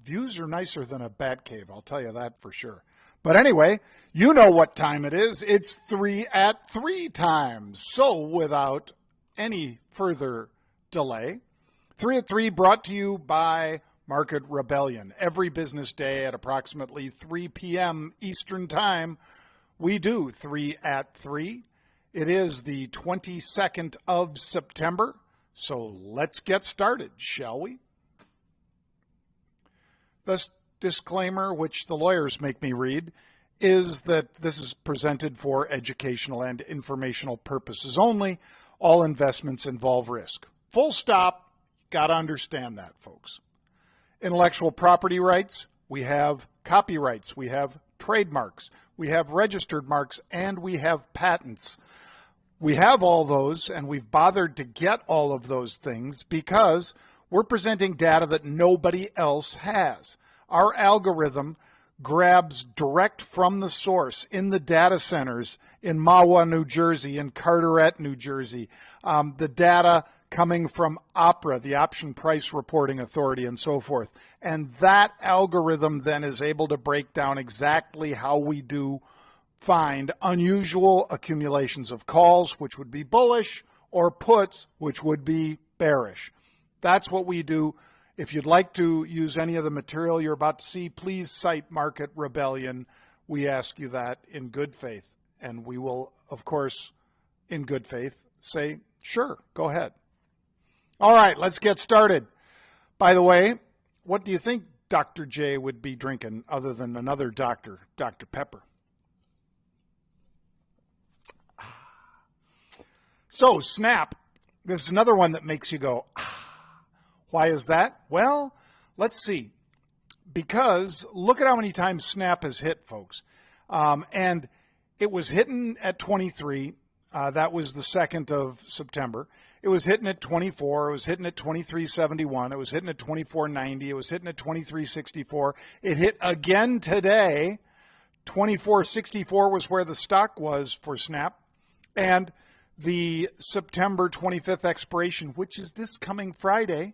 Views are nicer than a bat cave, I'll tell you that for sure. But anyway, you know what time it is. It's 3 at 3 times. So without any further delay, 3 at 3 brought to you by Market Rebellion. Every business day at approximately 3 p.m. Eastern Time, we do 3 at 3. It is the 22nd of September, so let's get started, shall we? This disclaimer, which the lawyers make me read, is that this is presented for educational and informational purposes only. All investments involve risk. Full stop. Got to understand that, folks. Intellectual property rights, we have copyrights, we have trademarks, we have registered marks, and we have patents. We have all those, and we've bothered to get all of those things because we're presenting data that nobody else has. Our algorithm grabs direct from the source in the data centers in Mahwah, New Jersey, in Carteret, New Jersey, the data coming from OPRA, the Option Price Reporting Authority, and so forth. And that algorithm then is able to break down exactly how we do find unusual accumulations of calls, which would be bullish, or puts, which would be bearish. That's what we do. If you'd like to use any of the material you're about to see, please cite Market Rebellion. We ask you that in good faith. And we will, of course, in good faith, say, sure, go ahead. All right, let's get started. By the way, what do you think Dr. J would be drinking other than another doctor, Dr. Pepper? So, Snap, this is another one that makes you go, ah. Why is that? Well, let's see. Because look at how many times Snap has hit, folks. And it was hitting at 23. That was the 2nd of September. It was hitting at 24. It was hitting at 23.71. It was hitting at 24.90. It was hitting at 23.64. It hit again today. 24.64 was where the stock was for Snap. And the September 25th expiration, which is this coming Friday,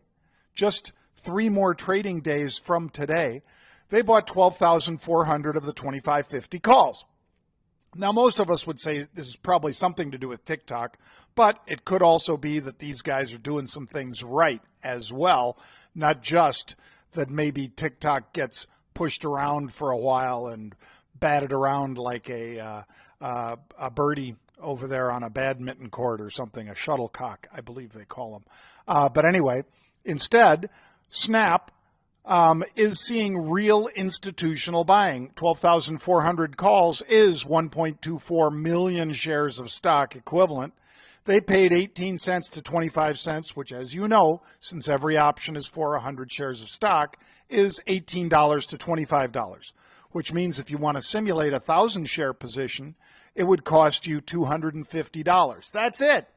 just 3 more trading days from today, they bought 12,400 of the 2550 calls. Now, most of us would say this is probably something to do with TikTok, but it could also be that these guys are doing some things right as well, not just that maybe TikTok gets pushed around for a while and batted around like a birdie over there on a badminton court or something, a shuttlecock, I believe they call them. But anyway, instead, Snap is seeing real institutional buying. 12,400 calls is 1.24 million shares of stock equivalent. They paid 18 cents to 25 cents, which, as you know, since every option is for 100 shares of stock, is $18 to $25, which means if you want to simulate a 1,000 share position, it would cost you $250. That's it,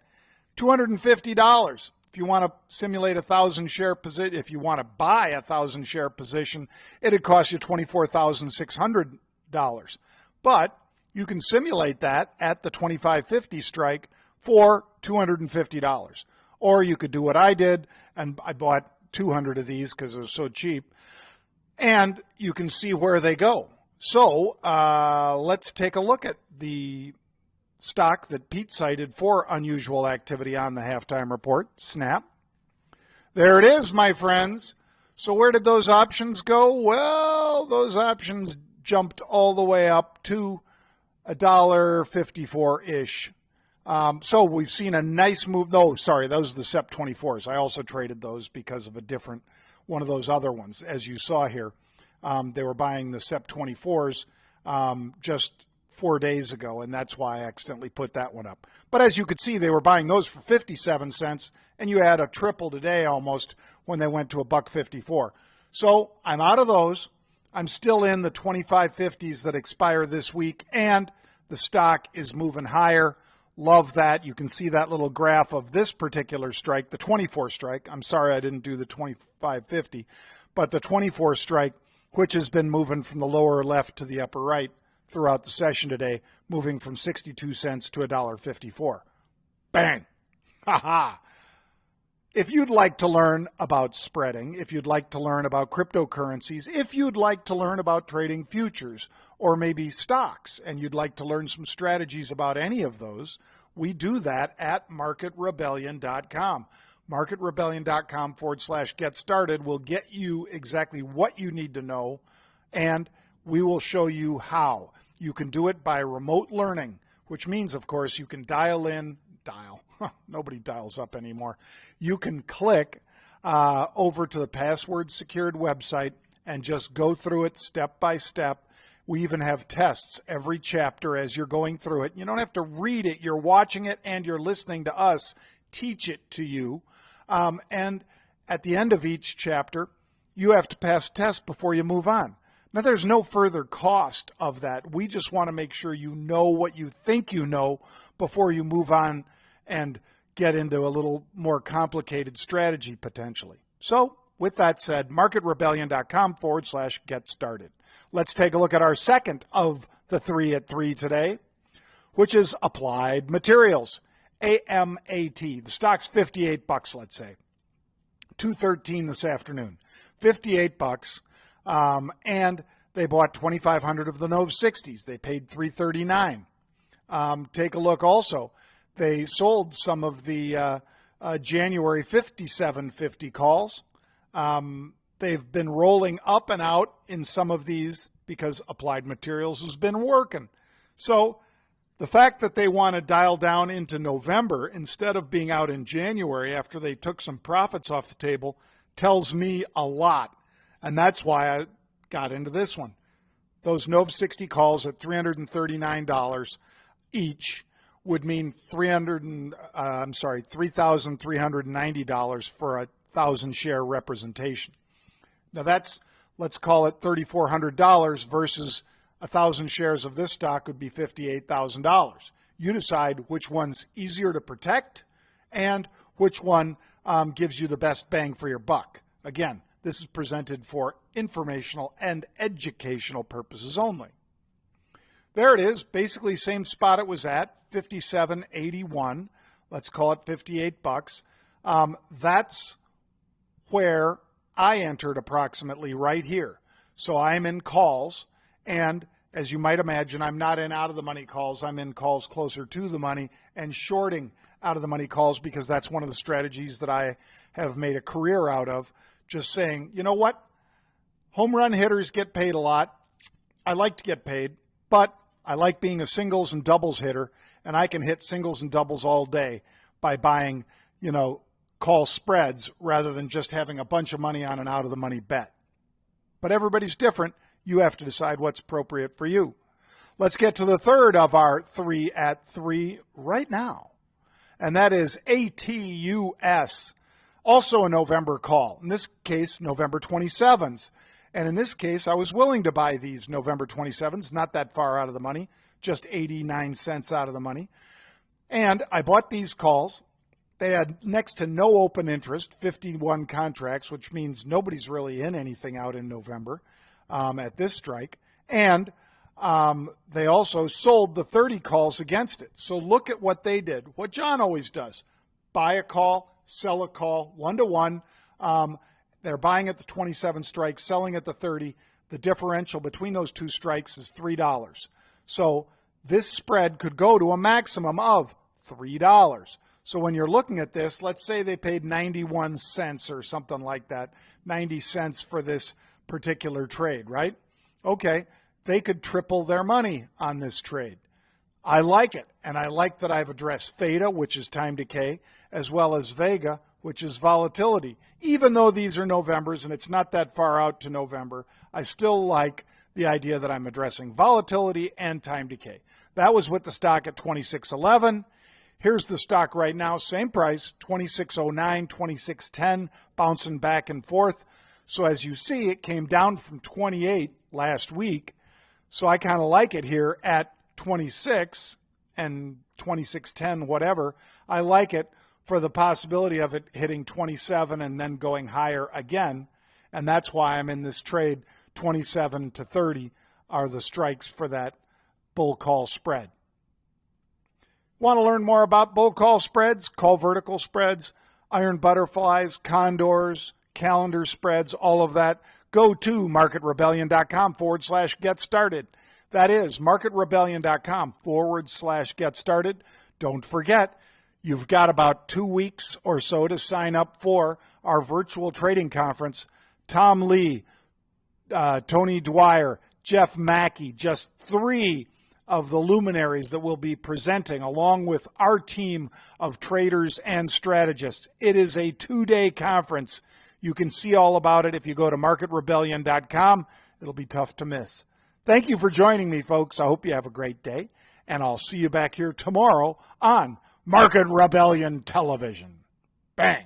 $250. If you want to simulate a 1,000 share position, if you want to buy a 1,000 share position, it'd cost you $24,600. But you can simulate that at the 2550 strike for $250. Or you could do what I did, and I bought 200 of these because it was so cheap, and you can see where they go. So let's take a look at the stock that Pete cited for unusual activity on the halftime report, Snap. There it is, my friends. So where did those options go? Well, those options jumped all the way up to $1.54-ish. So we've seen a nice move. No, sorry, those are the SEP 24s. I also traded those because of a different one of those other ones. As you saw here, they were buying the SEP 24s just 4 days ago, and that's why I accidentally put that one up. But as you could see, they were buying those for 57 cents, and you had a triple today almost when they went to $1.54. So I'm out of those. I'm still in the 2550s that expire this week, and the stock is moving higher. Love that. You can see that little graph of this particular strike, the 24 strike. I'm sorry I didn't do the 2550, but the 24 strike, which has been moving from the lower left to the upper right throughout the session today, moving from 62 cents to $1.54. Bang. Ha ha. If you'd like to learn about spreading, if you'd like to learn about cryptocurrencies, if you'd like to learn about trading futures or maybe stocks, and you'd like to learn some strategies about any of those, we do that at marketrebellion.com. marketrebellion.com/get started will get you exactly what you need to know, and we will show you how. You can do it by remote learning, which means, of course, you can nobody dials up anymore. You can click over to the password secured website and just go through it step by step. We even have tests every chapter as you're going through it. You don't have to read it. You're watching it and you're listening to us teach it to you. And at the end of each chapter, you have to pass tests before you move on. Now, there's no further cost of that. We just want to make sure you know what you think you know before you move on and get into a little more complicated strategy potentially. So with that said, marketrebellion.com/get started. Let's take a look at our second of the 3 at 3 today, which is Applied Materials, AMAT. The stock's $58, let's say. 213 this afternoon. $58, and they bought 2,500 of the Nov 60s. They paid $339. Take a look also. They sold some of the January 5750 calls. They've been rolling up and out in some of these because Applied Materials has been working. So the fact that they want to dial down into November instead of being out in January after they took some profits off the table tells me a lot. And that's why I got into this one. Those Nov 60 calls at $339 each would mean $3,390 for a 1,000 share representation. Now that's, let's call it $3,400 versus 1,000 shares of this stock would be $58,000. You decide which one's easier to protect and which one gives you the best bang for your buck. Again, this is presented for informational and educational purposes only. There it is, basically same spot it was at, $57.81. Let's call it $58. That's where I entered approximately right here. So I'm in calls, and as you might imagine, I'm not in out of the money calls. I'm in calls closer to the money and shorting out of the money calls because that's one of the strategies that I have made a career out of. Just saying, you know what? Home run hitters get paid a lot. I like to get paid, but I like being a singles and doubles hitter, and I can hit singles and doubles all day by buying, call spreads rather than just having a bunch of money on an out of the money bet. But everybody's different. You have to decide what's appropriate for you. Let's get to the third of our 3 at 3 right now, and that is ATUS, also a November call. In this case, November 27s. And in this case, I was willing to buy these November 27s, not that far out of the money, just 89 cents out of the money. And I bought these calls. They had next to no open interest, 51 contracts, which means nobody's really in anything out in November at this strike. And they also sold the 30 calls against it. So look at what they did, what John always does. Buy a call, sell a call, 1-to-1. They're buying at the 27 strike, selling at the 30. The differential between those two strikes is $3. So this spread could go to a maximum of $3. So when you're looking at this, let's say they paid 91 cents or something like that, 90 cents for this particular trade, right? Okay, they could triple their money on this trade. I like it, and I like that I've addressed theta, which is time decay, as well as vega, which is volatility. Even though these are Novembers and it's not that far out to November, I still like the idea that I'm addressing volatility and time decay. That was with the stock at 26.11. Here's the stock right now, same price, 26.09, 26.10, bouncing back and forth. So as you see, it came down from 28 last week. So I kind of like it here at 26 and 26.10, whatever. I like it for the possibility of it hitting 27 and then going higher again. And that's why I'm in this trade. 27 to 30 are the strikes for that bull call spread. Want to learn more about bull call spreads, call vertical spreads, iron butterflies, condors, calendar spreads, all of that, go to marketrebellion.com/get started. That is marketrebellion.com/get started. Don't forget, you've got about 2 weeks or so to sign up for our virtual trading conference. Tom Lee, Tony Dwyer, Jeff Mackey, just 3 of the luminaries that will be presenting along with our team of traders and strategists. It is a 2-day conference. You can see all about it if you go to marketrebellion.com. It'll be tough to miss. Thank you for joining me, folks. I hope you have a great day, and I'll see you back here tomorrow on Market Rebellion Television. Bang.